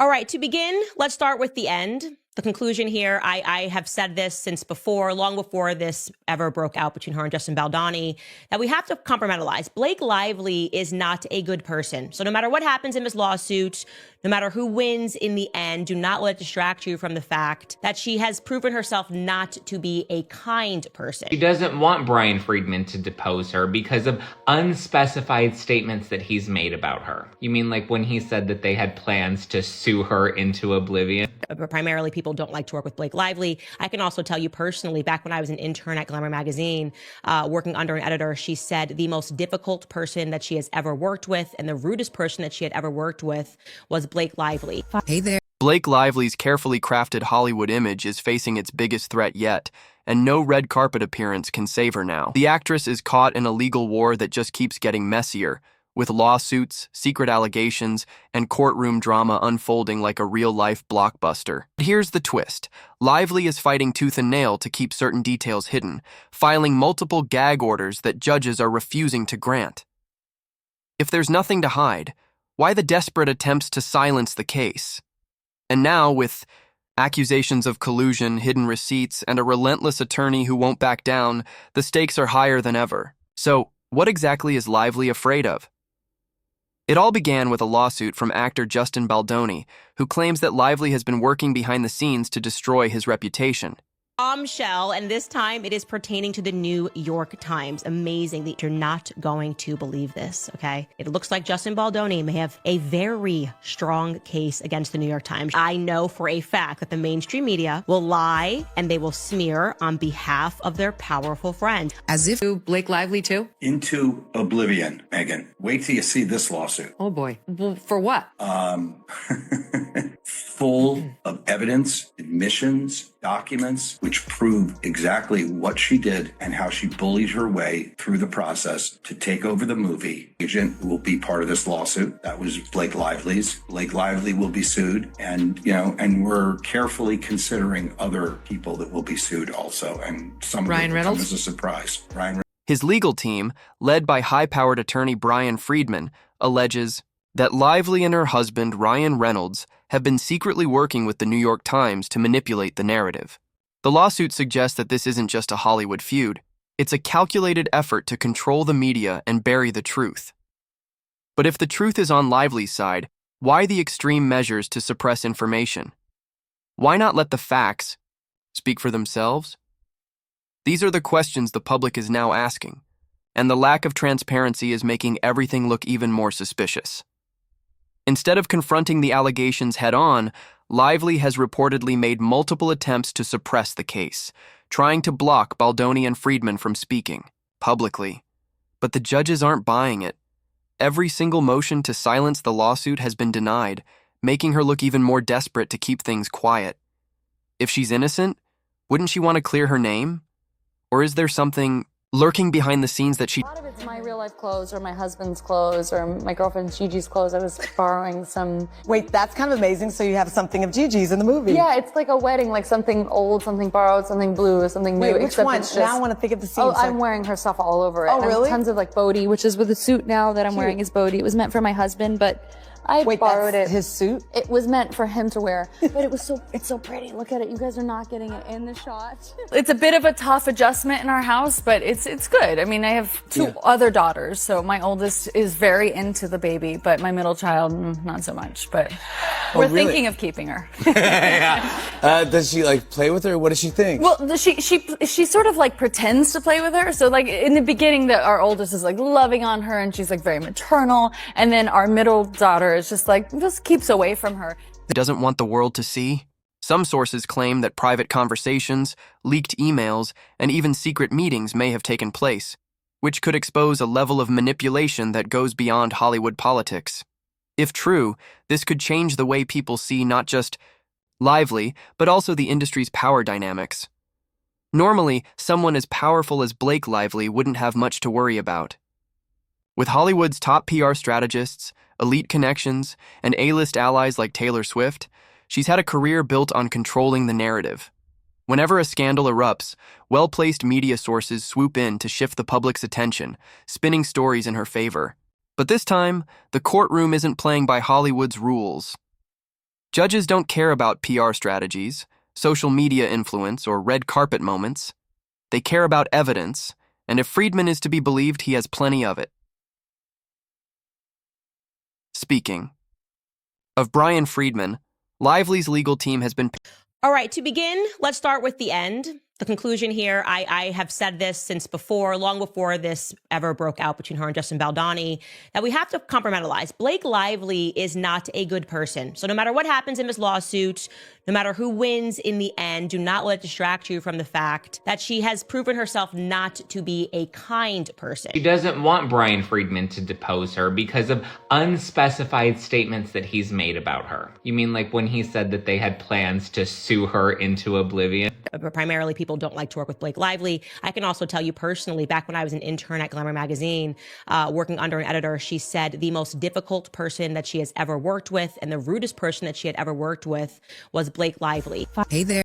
All right, to begin, let's start with the end. The conclusion here, I have said this since before, long before this ever broke out between her and Justin Baldoni, that we have to compartmentalize. Blake Lively is not a good person. So no matter what happens in this lawsuit, no matter who wins in the end, do not let it distract you from the fact that she has proven herself not to be a kind person. She doesn't want Brian Friedman to depose her because of unspecified statements that he's made about her. You mean like when he said that they had plans to sue her into oblivion? Primarily, people don't like to work with Blake Lively. I can also tell you personally, back when I was an intern at Glamour magazine, working under an editor, she said the most difficult person that she has ever worked with and the rudest person that she had ever worked with was Blake Lively. Hey there. Blake Lively's carefully crafted Hollywood image is facing its biggest threat yet, and no red carpet appearance can save her now. The actress is caught in a legal war that just keeps getting messier, with lawsuits, secret allegations, and courtroom drama unfolding like a real-life blockbuster. But here's the twist. Lively is fighting tooth and nail to keep certain details hidden, filing multiple gag orders that judges are refusing to grant. If there's nothing to hide, why the desperate attempts to silence the case? And now, with accusations of collusion, hidden receipts, and a relentless attorney who won't back down, the stakes are higher than ever. So, what exactly is Lively afraid of? It all began with a lawsuit from actor Justin Baldoni, who claims that Lively has been working behind the scenes to destroy his reputation. Bombshell, and this time it is pertaining to the New York Times. Amazing. You're not going to believe this, okay? It looks like Justin Baldoni may have a very strong case against the New York Times. I know for a fact that the mainstream media will lie and they will smear on behalf of their powerful friends. As if Blake Lively too? Into oblivion, Megan. Wait till you see this lawsuit. Oh boy. Well, for what? Full of evidence, admissions, documents, which prove exactly what she did and how she bullied her way through the process to take over the movie. Agent will be part of this lawsuit. That was Blake Lively's. Blake Lively will be sued, and we're carefully considering other people that will be sued also, and some Ryan of them Reynolds? come as a surprise. His legal team, led by high-powered attorney Brian Friedman, alleges that Lively and her husband, Ryan Reynolds, have been secretly working with the New York Times to manipulate the narrative. The lawsuit suggests that this isn't just a Hollywood feud. It's a calculated effort to control the media and bury the truth. But if the truth is on Lively's side, why the extreme measures to suppress information? Why not let the facts speak for themselves? These are the questions the public is now asking, and the lack of transparency is making everything look even more suspicious. Instead of confronting the allegations head-on, Lively has reportedly made multiple attempts to suppress the case, trying to block Baldoni and Friedman from speaking publicly. But the judges aren't buying it. Every single motion to silence the lawsuit has been denied, making her look even more desperate to keep things quiet. If she's innocent, wouldn't she want to clear her name? Or is there something lurking behind the scenes that she... A lot of it's my real-life clothes or my husband's clothes or my girlfriend Gigi's clothes. I was borrowing some... Wait, that's kind of amazing. So you have something of Gigi's in the movie. Yeah, it's like a wedding, like something old, something borrowed, something blue, something new. Wait, which except one? it's just... Now I want to think of the scene. Oh, I'm wearing her stuff all over it. Oh, really? Tons of like Bodhi, which is with the suit now that I'm wearing is Bodhi. It was meant for my husband, but I borrowed it. His suit? It was meant for him to wear, but it's so pretty. Look at it. You guys are not getting it in the shot. It's a bit of a tough adjustment in our house, but it's good. I mean, I have two other daughters, so my oldest is very into the baby, but my middle child, not so much. But we're thinking of keeping her. Does she like play with her? What does she think? Well, she sort of like pretends to play with her. So like in the beginning, our oldest is like loving on her, and she's like very maternal, and then our middle daughter is just keeps away from her. Doesn't want the world to see? Some sources claim that private conversations, leaked emails, and even secret meetings may have taken place, which could expose a level of manipulation that goes beyond Hollywood politics. If true, this could change the way people see not just Lively, but also the industry's power dynamics. Normally, someone as powerful as Blake Lively wouldn't have much to worry about. With Hollywood's top PR strategists, elite connections, and A-list allies like Taylor Swift, she's had a career built on controlling the narrative. Whenever a scandal erupts, well-placed media sources swoop in to shift the public's attention, spinning stories in her favor. But this time, the courtroom isn't playing by Hollywood's rules. Judges don't care about PR strategies, social media influence, or red carpet moments. They care about evidence, and if Friedman is to be believed, he has plenty of it. Speaking of Brian Friedman, Lively's legal team has been... All right, to begin, let's start with the end. The conclusion here, I have said this since before, long before this ever broke out between her and Justin Baldoni, that we have to compartmentalize. Blake Lively is not a good person. So no matter what happens in this lawsuit, no matter who wins in the end, do not let it distract you from the fact that she has proven herself not to be a kind person. She doesn't want Brian Friedman to depose her because of unspecified statements that he's made about her. You mean like when he said that they had plans to sue her into oblivion? Primarily, people don't like to work with Blake Lively. I can also tell you personally, back when I was an intern at Glamour magazine, working under an editor, she said the most difficult person that she has ever worked with and the rudest person that she had ever worked with was Blake Lively. Hey there.